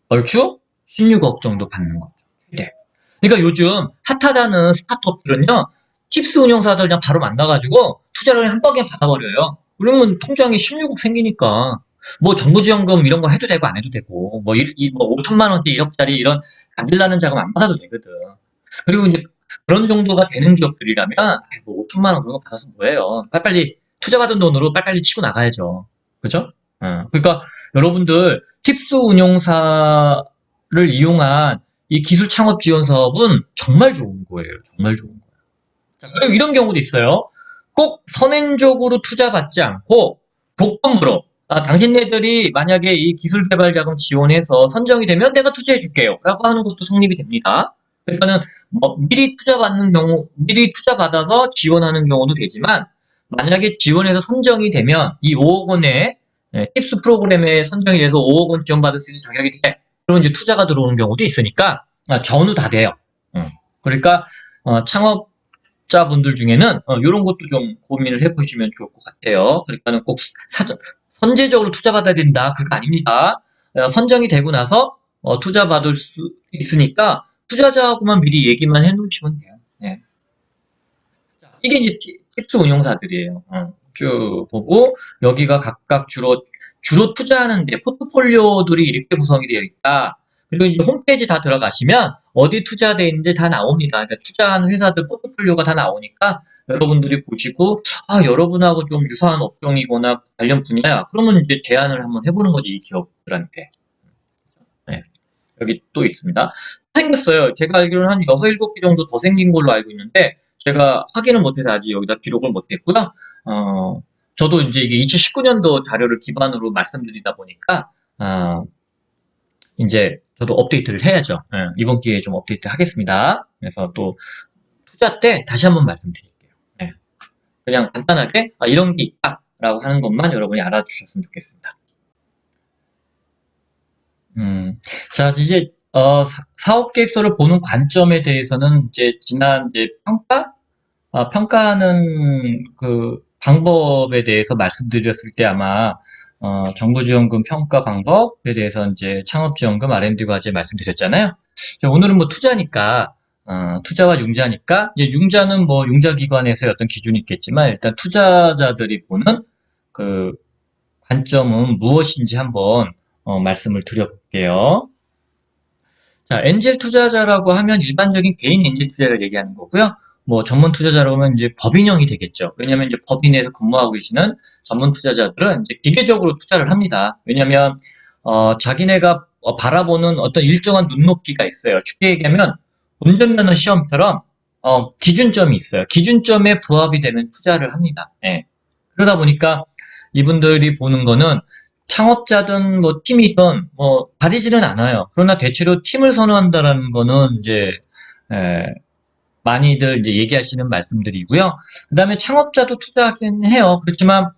얼추 16억 정도 받는 거죠. 네. 그러니까 요즘 핫하다는 스타트업들은요, 팁스 운영사들 그냥 바로 만나가지고 투자를 한 번에 받아버려요. 그러면 통장에 16억 생기니까 뭐 정부지원금 이런 거 해도 되고 안 해도 되고 뭐 5천만 원대 1억짜리 이런 가질라는 자금 안 받아도 되거든. 그리고 이제 그런 정도가 되는 기업들이라면 뭐 5천만 원 그런 거 받아서 뭐해요. 빨리빨리 투자받은 돈으로 빨리빨리 치고 나가야죠. 그죠? 그러니까 여러분들 팁스 운용사를 이용한 이 기술 창업 지원 사업은 정말 좋은 거예요. 정말 좋은 거예요. 자, 그리고 이런 경우도 있어요. 꼭 선행적으로 투자받지 않고 조건부로 당신네들이 만약에 이 기술개발자금 지원해서 선정이 되면 내가 투자해 줄게요 라고 하는 것도 성립이 됩니다. 그러니까는 뭐 미리 투자받는 경우, 미리 투자받아서 지원하는 경우도 되지만 만약에 지원해서 선정이 되면 이 5억 원의 팁스 프로그램에 선정이 돼서 5억 원 지원받을 수 있는 자격이 돼. 그런 이제 투자가 들어오는 경우도 있으니까 전후 다 돼요. 그러니까 창업자분들 중에는 이런 것도 좀 고민을 해보시면 좋을 것 같아요. 그러니까는 꼭 선제적으로 투자받아야 된다. 그거 아닙니다. 선정이 되고 나서 투자받을 수 있으니까 투자자하고만 미리 얘기만 해놓으시면 돼요. 네. 자, 이게 이제 팁스 운용사들이에요. 쭉 보고 여기가 각각 주로 투자하는데 포트폴리오들이 이렇게 구성이 되어 있다. 그리고 이제 홈페이지 다 들어가시면 어디 투자되어 있는지 다 나옵니다. 그러니까 투자한 회사들 포트폴리오가 다 나오니까 여러분들이 보시고 여러분하고 좀 유사한 업종이거나 관련 분야야. 그러면 이제 제안을 한번 해보는 거지 이 기업들한테. 네. 여기 또 있습니다. 생겼어요. 제가 알기로는 한 6, 7개 정도 더 생긴 걸로 알고 있는데 제가 확인을 못해서 아직 여기다 기록을 못했고요. 저도 이제 이게 2019년도 자료를 기반으로 말씀드리다 보니까 이제 저도 업데이트를 해야죠. 이번 기회에 좀 업데이트 하겠습니다. 그래서 또 투자 때 다시 한번 말씀드릴게요. 그냥 간단하게 이런 게 있다라고 하는 것만 여러분이 알아주셨으면 좋겠습니다. 자, 이제 사업 계획서를 보는 관점에 대해서는 이제 지난 이제 평가하는 그 방법에 대해서 말씀드렸을 때 아마 정부지원금 평가 방법에 대해서 이제 창업지원금 R&D 과제 말씀드렸잖아요. 오늘은 뭐 투자니까 투자와 융자니까 이제 융자는 뭐 융자기관에서의 어떤 기준이 있겠지만 일단 투자자들이 보는 그 관점은 무엇인지 한번 말씀을 드려볼게요. 자, 엔젤 투자자라고 하면 일반적인 개인 엔젤 투자자를 얘기하는 거고요. 뭐 전문 투자자라고 하면 이제 법인형이 되겠죠. 왜냐하면 이제 법인에서 근무하고 계시는 전문 투자자들은 이제 기계적으로 투자를 합니다. 왜냐하면 자기네가 바라보는 어떤 일정한 눈높이가 있어요. 쉽게 얘기하면 운전면허 시험처럼 기준점이 있어요. 기준점에 부합이 되는 투자를 합니다. 그러다 보니까 이분들이 보는 거는 창업자든 뭐 팀이든 뭐 가리지는 않아요. 그러나 대체로 팀을 선호한다라는 거는 이제 많이들 이제 얘기하시는 말씀들이고요. 그 다음에 창업자도 투자하긴 해요. 그렇지만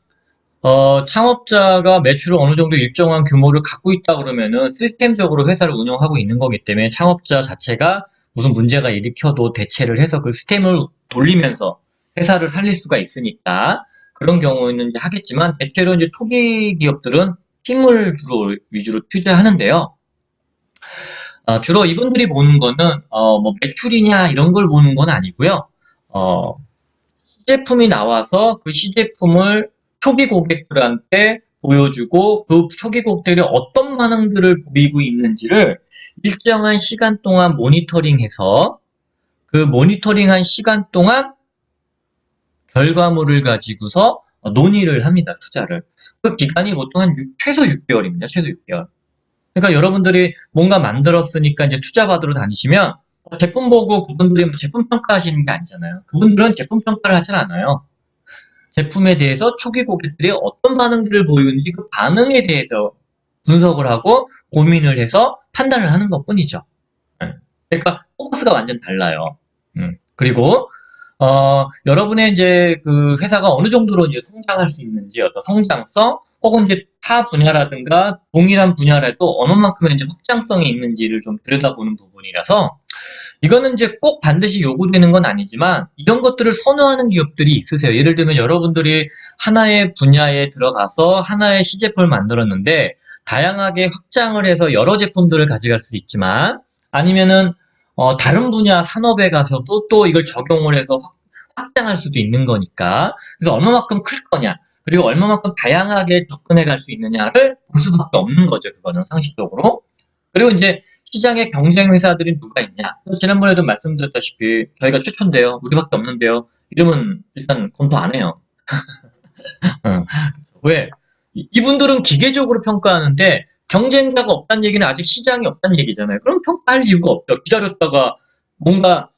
창업자가 매출을 어느 정도 일정한 규모를 갖고 있다 그러면은 시스템적으로 회사를 운영하고 있는 거기 때문에 창업자 자체가 무슨 문제가 일으켜도 대체를 해서 그 시스템을 돌리면서 회사를 살릴 수가 있으니까 그런 경우는 이제 하겠지만 대체로 이제 초기 기업들은 팀을 주로 위주로 투자하는데요. 주로 이분들이 보는 거는 뭐 매출이냐 이런 걸 보는 건 아니고요. 시제품이 나와서 그 시제품을 초기 고객들한테 보여주고 그 초기 고객들이 어떤 반응들을 보이고 있는지를 일정한 시간 동안 모니터링해서 그 모니터링한 시간 동안 결과물을 가지고서 논의를 합니다. 투자를. 그 기간이 보통 최소 6개월입니다. 최소 6개월. 그러니까 여러분들이 뭔가 만들었으니까 이제 투자 받으러 다니시면 제품 보고 그분들이 뭐 제품 평가하시는 게 아니잖아요. 그분들은 제품 평가를 하진 않아요. 제품에 대해서 초기 고객들이 어떤 반응들을 보이는지 그 반응에 대해서 분석을 하고 고민을 해서 판단을 하는 것 뿐이죠. 그러니까 포커스가 완전 달라요. 그리고 여러분의 이제 그 회사가 어느 정도로 이제 성장할 수 있는지 어떤 성장성 혹은 이제 타 분야라든가 동일한 분야라도 어느 만큼의 이제 확장성이 있는지를 좀 들여다보는 부분이라서 이거는 이제 꼭 반드시 요구되는 건 아니지만 이런 것들을 선호하는 기업들이 있으세요. 예를 들면 여러분들이 하나의 분야에 들어가서 하나의 시제품을 만들었는데 다양하게 확장을 해서 여러 제품들을 가져갈 수 있지만 아니면은 다른 분야 산업에 가서도 또 이걸 적용을 해서 확장할 수도 있는 거니까 그래서 얼마만큼 클 거냐 그리고 얼마만큼 다양하게 접근해 갈 수 있느냐를 볼 수밖에 없는 거죠. 그거는 상식적으로. 그리고 이제 시장에 경쟁 회사들이 누가 있냐. 지난번에도 말씀드렸다시피 저희가 최초인데요. 우리밖에 없는데요. 이러면 일단 검토 안 해요. 왜? 이분들은 기계적으로 평가하는데 경쟁자가 없다는 얘기는 아직 시장이 없다는 얘기잖아요. 그럼 평가할 이유가 없죠. 기다렸다가 뭔가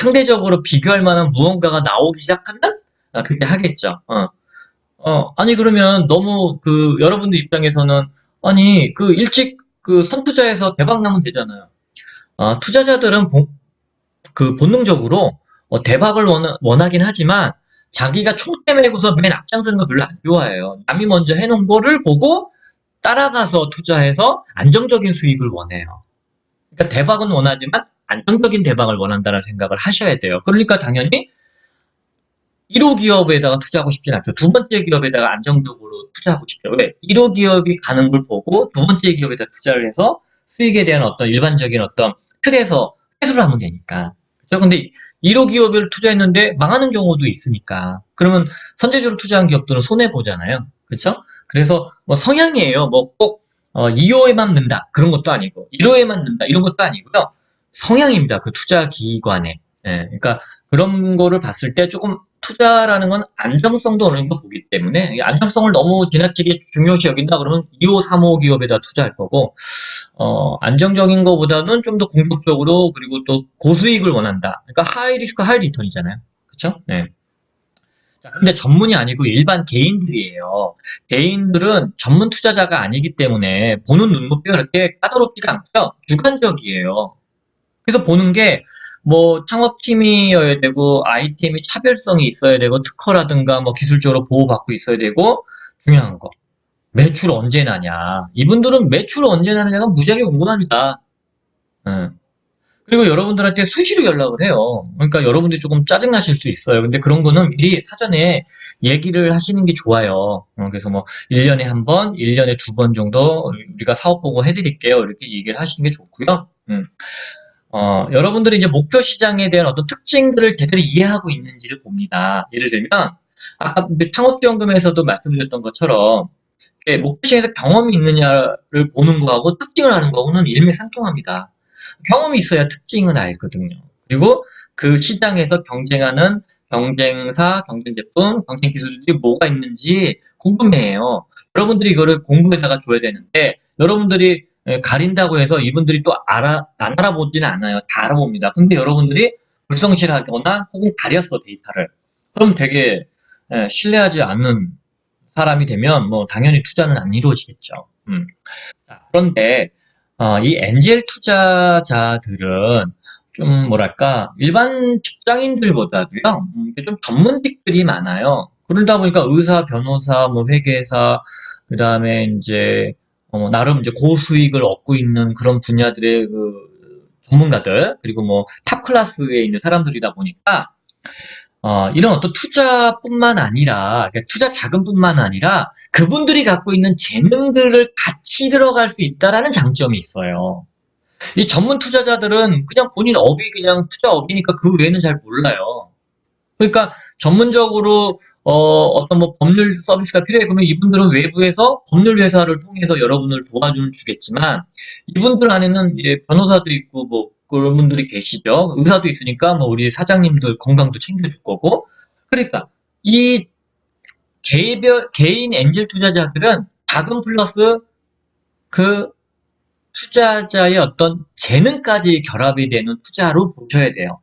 상대적으로 비교할 만한 무언가가 나오기 시작하면 그때 하겠죠. 아니 그러면 너무 그 여러분들 입장에서는 아니 그 일찍 그 선투자해서 대박 나면 되잖아요. 투자자들은 그 본능적으로 대박을 원하긴 하지만 자기가 총대 메고서 맨 앞장서는 거 별로 안 좋아해요. 남이 먼저 해놓은 거를 보고 따라가서 투자해서 안정적인 수익을 원해요. 그러니까 대박은 원하지만 안정적인 대박을 원한다는 생각을 하셔야 돼요. 그러니까 당연히 1호 기업에다가 투자하고 싶진 않죠. 두 번째 기업에다가 안정적으로 투자하고 싶죠. 왜? 1호 기업이 가는 걸 보고 두 번째 기업에다 투자를 해서 수익에 대한 어떤 일반적인 어떤 틀에서 회수를 하면 되니까. 그렇죠? 근데 1호 기업을 투자했는데 망하는 경우도 있으니까. 그러면 선제적으로 투자한 기업들은 손해 보잖아요. 그렇죠? 그래서 뭐 성향이에요. 뭐 꼭 2호에만 넣는다 그런 것도 아니고 1호에만 넣는다 이런 것도 아니고요. 성향입니다. 그 투자 기관에. 예, 그러니까 그런 거를 봤을 때 조금 투자라는 건 안정성도 어느 정도 보기 때문에 이 안정성을 너무 지나치게 중요시 여긴다 그러면 2호, 3호 기업에다 투자할 거고 안정적인 거보다는 좀 더 공격적으로 그리고 또 고수익을 원한다. 그러니까 하이 리스크 하이 리턴이잖아요. 그렇죠? 네. 자, 근데 전문이 아니고 일반 개인들이에요. 개인들은 전문 투자자가 아니기 때문에 보는 눈높이가 그렇게 까다롭지가 않고요. 주관적이에요. 그래서 보는 게 뭐 창업팀이어야 되고 I팀이 차별성이 있어야 되고 특허라든가 뭐 기술적으로 보호받고 있어야 되고 중요한 거 매출 언제 나냐 이분들은 매출 언제 나느냐가 무지하게 궁금합니다. 예. 그리고 여러분들한테 수시로 연락을 해요. 그러니까 여러분들이 조금 짜증나실 수 있어요. 근데 그런 거는 미리 사전에 얘기를 하시는 게 좋아요. 그래서 뭐 1년에 한 번, 1년에 두 번 정도 우리가 사업 보고 해드릴게요. 이렇게 얘기를 하시는 게 좋고요. 여러분들이 이제 목표 시장에 대한 어떤 특징들을 제대로 이해하고 있는지를 봅니다. 예를 들면, 아까 창업지원금에서도 말씀드렸던 것처럼, 목표 시장에서 경험이 있느냐를 보는 거하고 특징을 아는 거하고는 일맥상통합니다. 경험이 있어야 특징을 알거든요. 그리고 그 시장에서 경쟁하는 경쟁사, 경쟁 제품, 경쟁 기술들이 뭐가 있는지 궁금해해요. 여러분들이 이거를 공부에다가 줘야 되는데, 여러분들이 가린다고 해서 이분들이 또 안 알아보지는 않아요. 다 알아봅니다. 근데 여러분들이 불성실하거나 혹은 가렸어, 데이터를. 그럼 되게 신뢰하지 않는 사람이 되면 뭐 당연히 투자는 안 이루어지겠죠. 자, 그런데 이 엔젤 투자자들은 좀 뭐랄까 일반 직장인들보다도요 좀 전문직들이 많아요. 그러다 보니까 의사, 변호사, 뭐 회계사, 그 다음에 이제 나름 이제 고수익을 얻고 있는 그런 분야들의 그 전문가들 그리고 뭐 탑 클래스에 있는 사람들이다 보니까 이런 어떤 투자뿐만 아니라, 그러니까 투자 자금뿐만 아니라 그분들이 갖고 있는 재능들을 같이 들어갈 수 있다라는 장점이 있어요. 이 전문 투자자들은 그냥 본인 업이 그냥 투자업이니까 그 외에는 잘 몰라요. 그러니까 전문적으로 어떤 뭐 법률 서비스가 필요해 그러면 이분들은 외부에서 법률 회사를 통해서 여러분을 도와주겠지만 이분들 안에는 이제 변호사도 있고 뭐 그런 분들이 계시죠. 의사도 있으니까 뭐 우리 사장님들 건강도 챙겨줄 거고. 그러니까 이 개인 엔젤 투자자들은 자금 플러스 그 투자자의 어떤 재능까지 결합이 되는 투자로 보셔야 돼요.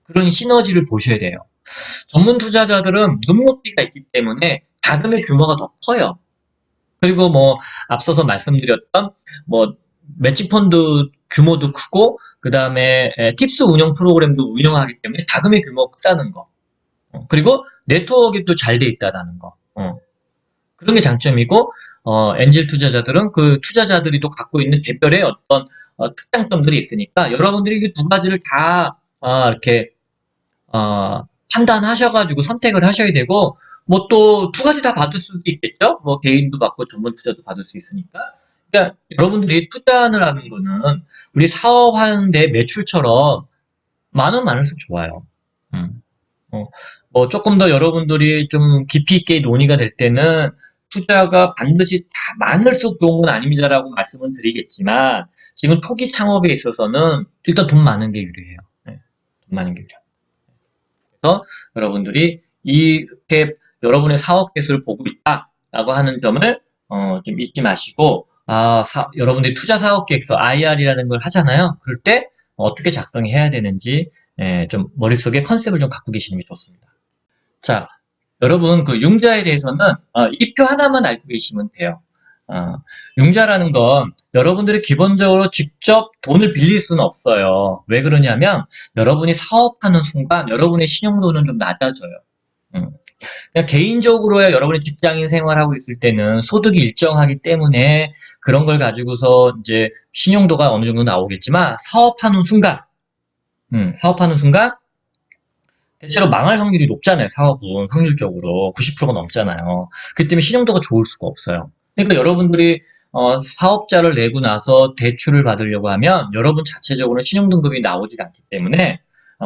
그런 시너지를 보셔야 돼요. 전문 투자자들은 눈높이가 있기 때문에 자금의 규모가 더 커요. 그리고 뭐 앞서서 말씀드렸던 뭐 매치 펀드 규모도 크고 그 다음에 팁스 운영 프로그램도 운영하기 때문에 자금의 규모가 크다는 거. 그리고 네트워크가 또 잘 돼 있다라는 거. 그런 게 장점이고 엔젤 투자자들은 그 투자자들이 또 갖고 있는 개별의 어떤 특장점들이 있으니까 여러분들이 그 두 가지를 다 이렇게 판단하셔가지고 선택을 하셔야 되고, 뭐 또 두 가지 다 받을 수도 있겠죠? 뭐 개인도 받고 전문 투자도 받을 수 있으니까. 그러니까 여러분들이 투자를 하는 거는 우리 사업하는데 매출처럼 많으면 많을수록 좋아요. 음. 어, 뭐 조금 더 여러분들이 좀 깊이 있게 논의가 될 때는 투자가 반드시 다 많을수록 좋은 건 아닙니다라고 말씀은 드리겠지만 지금 초기 창업에 있어서는 일단 돈 많은 게 유리해요. 네, 돈 많은 게 유리해요. 그래서 여러분들이 이렇게 여러분의 사업 개수를 보고 있다라고 하는 점을 좀 잊지 마시고, 여러분들이 투자 사업 계획서 IR이라는 걸 하잖아요. 그럴 때 어떻게 작성해야 되는지, 좀 머릿속에 컨셉을 좀 갖고 계시는 게 좋습니다. 자, 여러분, 그 융자에 대해서는, 이 표 하나만 알고 계시면 돼요. 어, 융자라는 건 여러분들이 기본적으로 직접 돈을 빌릴 수는 없어요. 왜 그러냐면, 여러분이 사업하는 순간 여러분의 신용도는 좀 낮아져요. 음. 그냥 개인적으로야 여러분이 직장인 생활하고 있을 때는 소득이 일정하기 때문에 그런 걸 가지고서 이제 신용도가 어느 정도 나오겠지만, 사업하는 순간, 대체로 망할 확률이 높잖아요. 사업은 확률적으로 90%가 넘잖아요. 그 때문에 신용도가 좋을 수가 없어요. 그러니까 여러분들이 사업자를 내고 나서 대출을 받으려고 하면 여러분 자체적으로 신용등급이 나오지 않기 때문에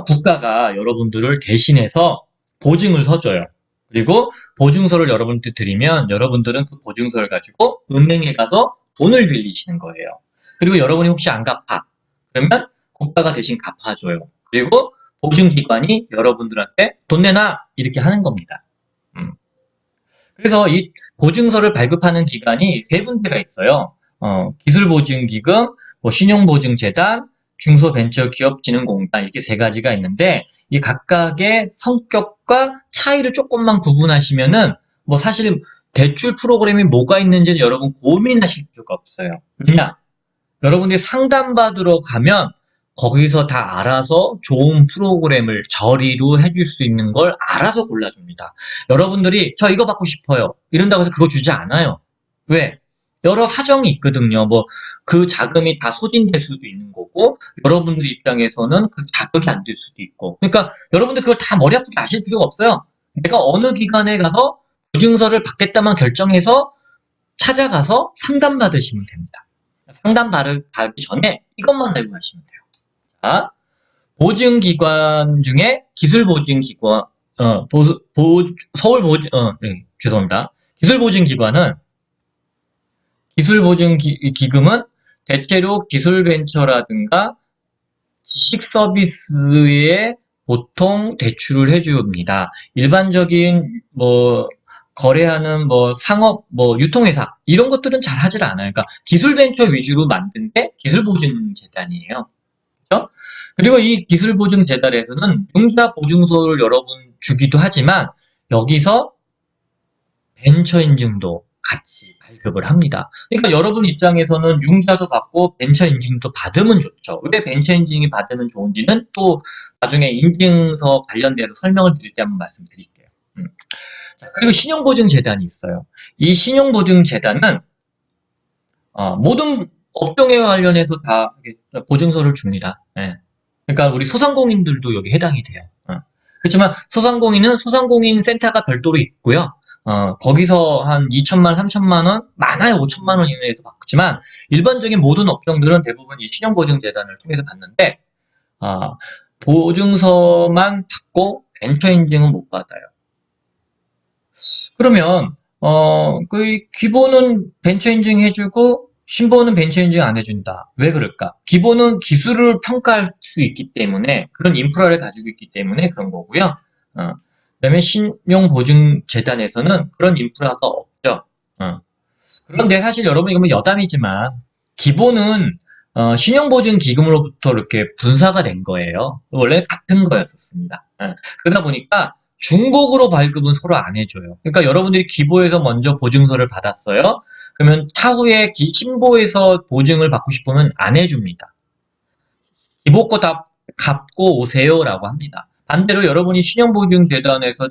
국가가 여러분들을 대신해서 보증을 서줘요. 그리고 보증서를 여러분한테 드리면 여러분들은 그 보증서를 가지고 은행에 가서 돈을 빌리시는 거예요. 그리고 여러분이 혹시 안 갚아. 그러면 국가가 대신 갚아줘요. 그리고 보증기관이 여러분들한테 돈 내놔! 이렇게 하는 겁니다. 음. 그래서 이 보증서를 발급하는 기관이 세 군데가 있어요. 기술보증기금, 뭐 신용보증재단, 중소벤처기업진흥공단 이렇게 세 가지가 있는데 이 각각의 성격과 차이를 조금만 구분하시면은 뭐 사실 대출 프로그램이 뭐가 있는지 여러분 고민하실 필요가 없어요. 왜냐? 여러분들이 상담받으러 가면 거기서 다 알아서 좋은 프로그램을 저리로 해줄 수 있는 걸 알아서 골라줍니다. 여러분들이 저 이거 받고 싶어요. 이런다고 해서 그거 주지 않아요. 왜? 여러 사정이 있거든요. 뭐 그 자금이 다 소진될 수도 있는 거고 여러분들 입장에서는 그 자격이 안 될 수도 있고 그러니까 여러분들 그걸 다 머리 아프게 아실 필요가 없어요. 내가 어느 기관에 가서 보증서를 받겠다만 결정해서 찾아가서 상담받으시면 됩니다. 받기 전에 이것만 알고 가시면 돼요. 자, 보증기관 중에 기술보증기관, 네, 죄송합니다. 기술보증기금은 대체로 기술벤처라든가 지식서비스에 보통 대출을 해줍니다. 일반적인 거래하는 상업 유통회사 이런 것들은 잘 하질 않아요. 그러니까 기술벤처 위주로 만든 게 기술보증재단이에요. 그렇죠? 그리고 이 기술보증재단에서는 융자보증서를 여러분 주기도 하지만 여기서 벤처인증도 같이 발급을 합니다. 그러니까 여러분 입장에서는 융자도 받고 벤처인증도 받으면 좋죠. 왜 벤처인증이 받으면 좋은지는 또 나중에 인증서 관련돼서 설명을 드릴 때 한번 말씀드릴게요. 자, 그리고 신용보증재단이 있어요. 이 신용보증재단은 모든 업종에 관련해서 다 보증서를 줍니다. 예. 그러니까 우리 소상공인들도 여기 해당이 돼요. 그렇지만 소상공인은 소상공인 센터가 별도로 있고요. 거기서 한 2천만 원, 3천만 원, 많아야 5천만 원 이내에서 받지만 일반적인 모든 업종들은 대부분 이 신용보증재단을 통해서 받는데 보증서만 받고 벤처 인증은 못 받아요. 그러면 그 기본은 벤처 인증 해주고 신보는 벤처 인증 안 해준다. 왜 그럴까? 기본은 기술을 평가할 수 있기 때문에 그런 인프라를 가지고 있기 때문에 그런 거고요. 그다음에 신용보증재단에서는 그런 인프라가 없죠. 그런데 사실 여러분 이건 뭐 여담이지만 기본은 신용보증기금으로부터 이렇게 분사가 된 거예요. 원래 같은 거였었습니다. 그러다 보니까 중복으로 발급은 서로 안 해줘요. 그러니까 여러분들이 기보에서 먼저 보증서를 받았어요. 그러면 차후에 신보에서 보증을 받고 싶으면 안 해줍니다. 기보 거 다 갚고 오세요라고 합니다. 반대로 여러분이 신용보증재단에서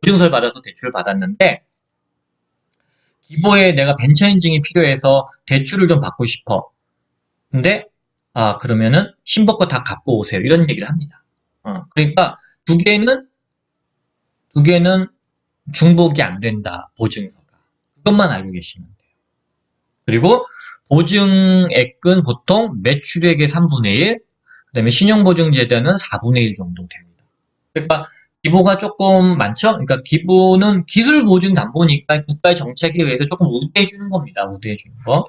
보증서를 받아서 대출을 받았는데 기보에 내가 벤처 인증이 필요해서 대출을 좀 받고 싶어. 근데 그러면은 신보 거 다 갚고 오세요. 이런 얘기를 합니다. 그러니까 두 개는 중복이 안 된다. 보증서가. 그것만 알고 계시면 돼요. 그리고 보증액은 보통 매출액의 3분의 1, 그다음에 신용보증재단은 4분의 1 정도 됩니다. 그러니까 기보가 조금 많죠? 그러니까 기보는 기술보증담보니까 국가의 정책에 의해서 조금 우대해 주는 겁니다. 우대해 주는 거.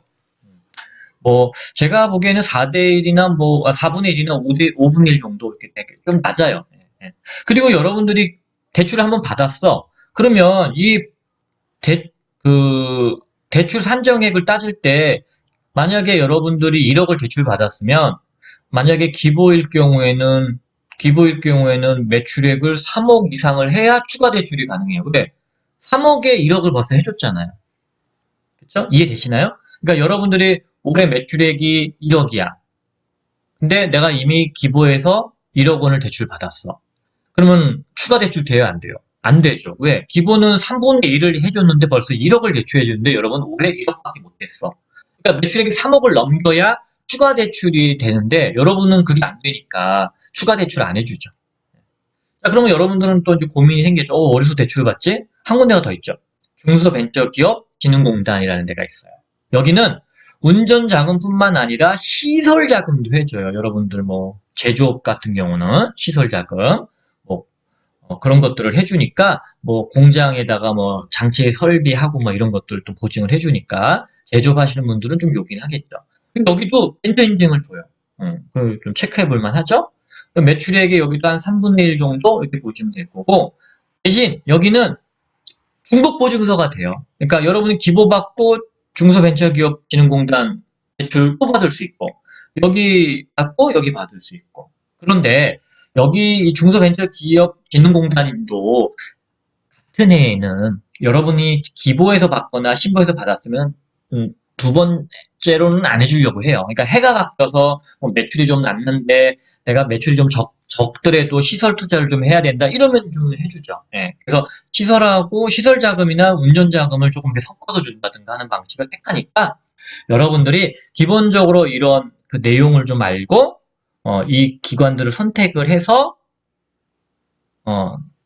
제가 보기에는 4대1이나 4분의 1이나 5분의 1 정도 이렇게 되게 좀 낮아요. 예. 그리고 여러분들이 대출을 한번 받았어. 그러면 그 대출 산정액을 따질 때 만약에 여러분들이 1억을 대출 받았으면 만약에 기부일 경우에는 매출액을 3억 이상을 해야 추가 대출이 가능해요. 왜? 3억에 1억을 벌써 해줬잖아요. 그쵸? 이해되시나요? 그러니까 여러분들이 올해 매출액이 1억이야. 근데 내가 이미 기부해서 1억 원을 대출 받았어. 그러면 추가 대출 돼요, 안 돼요? 안 되죠. 왜? 기부는 3분의 1을 해줬는데 벌써 1억을 대출해줬는데 여러분 올해 1억밖에 못했어. 그러니까 매출액이 3억을 넘겨야 추가 대출이 되는데 여러분은 그게 안 되니까 추가 대출 안 해주죠. 자, 그러면 여러분들은 또 이제 고민이 생기죠. 어디서 대출을 받지? 한 군데가 더 있죠. 중소벤처기업진흥공단이라는 데가 있어요. 여기는 운전자금뿐만 아니라 시설자금도 해줘요. 여러분들 뭐 제조업 같은 경우는 시설자금 뭐 그런 것들을 해주니까 뭐 공장에다가 뭐 장치 설비하고 뭐 이런 것들도 보증을 해주니까 제조업 하시는 분들은 좀 요긴 하겠죠. 여기도 엔터 인증을 줘요. 좀 체크해 볼 만하죠? 매출액이 여기도 한 3분의 1 정도 이렇게 보시면 될 거고 대신 여기는 중복보증서가 돼요. 그러니까 여러분이 기부받고 중소벤처기업진흥공단 대출 또 받을 수 있고 여기 받고 여기 받을 수 있고 그런데 여기 이 중소벤처기업진흥공단도 같은 해에는 여러분이 기부해서 받거나 신고해서 받았으면 두 번째로는 안 해주려고 해요. 그러니까 해가 바뀌어서 뭐 매출이 좀 났는데 내가 매출이 좀 적더라도 시설 투자를 좀 해야 된다 이러면 좀 해주죠. 예. 그래서 시설하고 시설 자금이나 운전 자금을 조금 이렇게 섞어서 준다든가 하는 방식을 택하니까 여러분들이 기본적으로 이런 그 내용을 좀 알고 이 기관들을 선택을 해서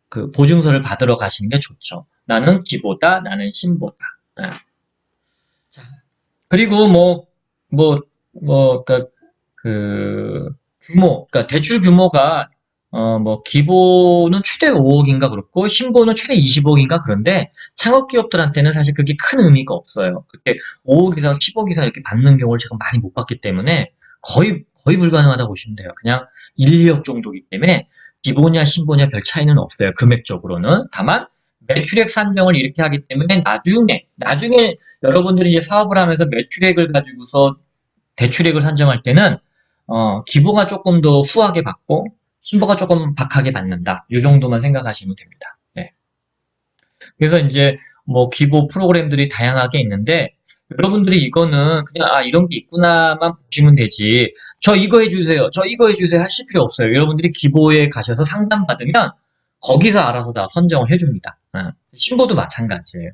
그 보증서를 받으러 가시는 게 좋죠. 나는 기보다, 나는 신보다. 예. 자, 그리고 그러니까 그러니까 대출 규모가, 뭐, 기보는 최대 5억인가 그렇고, 신보는 최대 20억인가 그런데, 창업기업들한테는 사실 그게 큰 의미가 없어요. 그렇게 5억 이상, 10억 이상 이렇게 받는 경우를 제가 많이 못 봤기 때문에, 거의 불가능하다고 보시면 돼요. 그냥 1, 2억 정도이기 때문에, 기보냐, 신보냐 별 차이는 없어요. 금액적으로는. 다만, 매출액 산정을 이렇게 하기 때문에, 나중에 여러분들이 이제 사업을 하면서 매출액을 가지고서 대출액을 산정할 때는 기부가 조금 더 후하게 받고 신보가 조금 박하게 받는다. 이 정도만 생각하시면 됩니다. 네. 그래서 이제 뭐 기부 프로그램들이 다양하게 있는데 여러분들이 이거는 그냥 이런 게 있구나만 보시면 되지. 저 이거 해주세요. 저 이거 해주세요. 하실 필요 없어요. 여러분들이 기부에 가셔서 상담받으면 거기서 알아서 다 선정을 해줍니다. 신보도 마찬가지예요.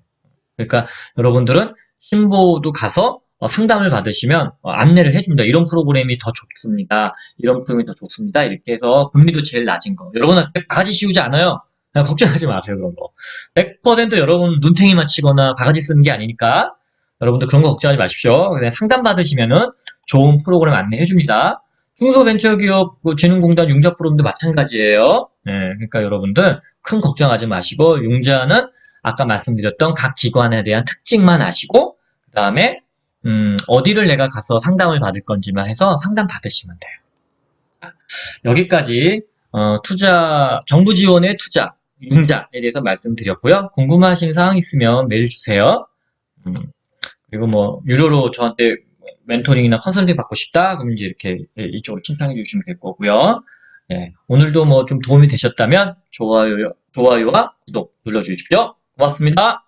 그러니까 여러분들은 신보도 가서 상담을 받으시면 안내를 해줍니다. 이런 프로그램이 더 좋습니다. 이런 프로그램이 더 좋습니다. 이렇게 해서 금리도 제일 낮은 거. 여러분한테 바가지 씌우지 않아요. 그냥 걱정하지 마세요. 그런 거. 100% 여러분 눈탱이만 치거나 바가지 쓰는 게 아니니까 여러분들 그런 거 걱정하지 마십시오. 그냥 상담 받으시면은 좋은 프로그램 안내해 줍니다. 중소벤처기업 진흥공단 융자 프로그램도 마찬가지예요. 네, 그러니까 여러분들 큰 걱정하지 마시고 융자는 아까 말씀드렸던 각 기관에 대한 특징만 아시고 그 다음에 어디를 내가 가서 상담을 받을 건지만 해서 상담 받으시면 돼요. 여기까지 정부 지원의 투자, 융자에 대해서 말씀드렸고요. 궁금하신 사항 있으면 메일 주세요. 그리고 뭐 유료로 저한테 멘토링이나 컨설팅 받고 싶다? 그럼 이제 이렇게 이쪽으로 신청해 주시면 될 거고요. 네, 오늘도 뭐 좀 도움이 되셨다면 좋아요와 구독 눌러주십시오. 고맙습니다.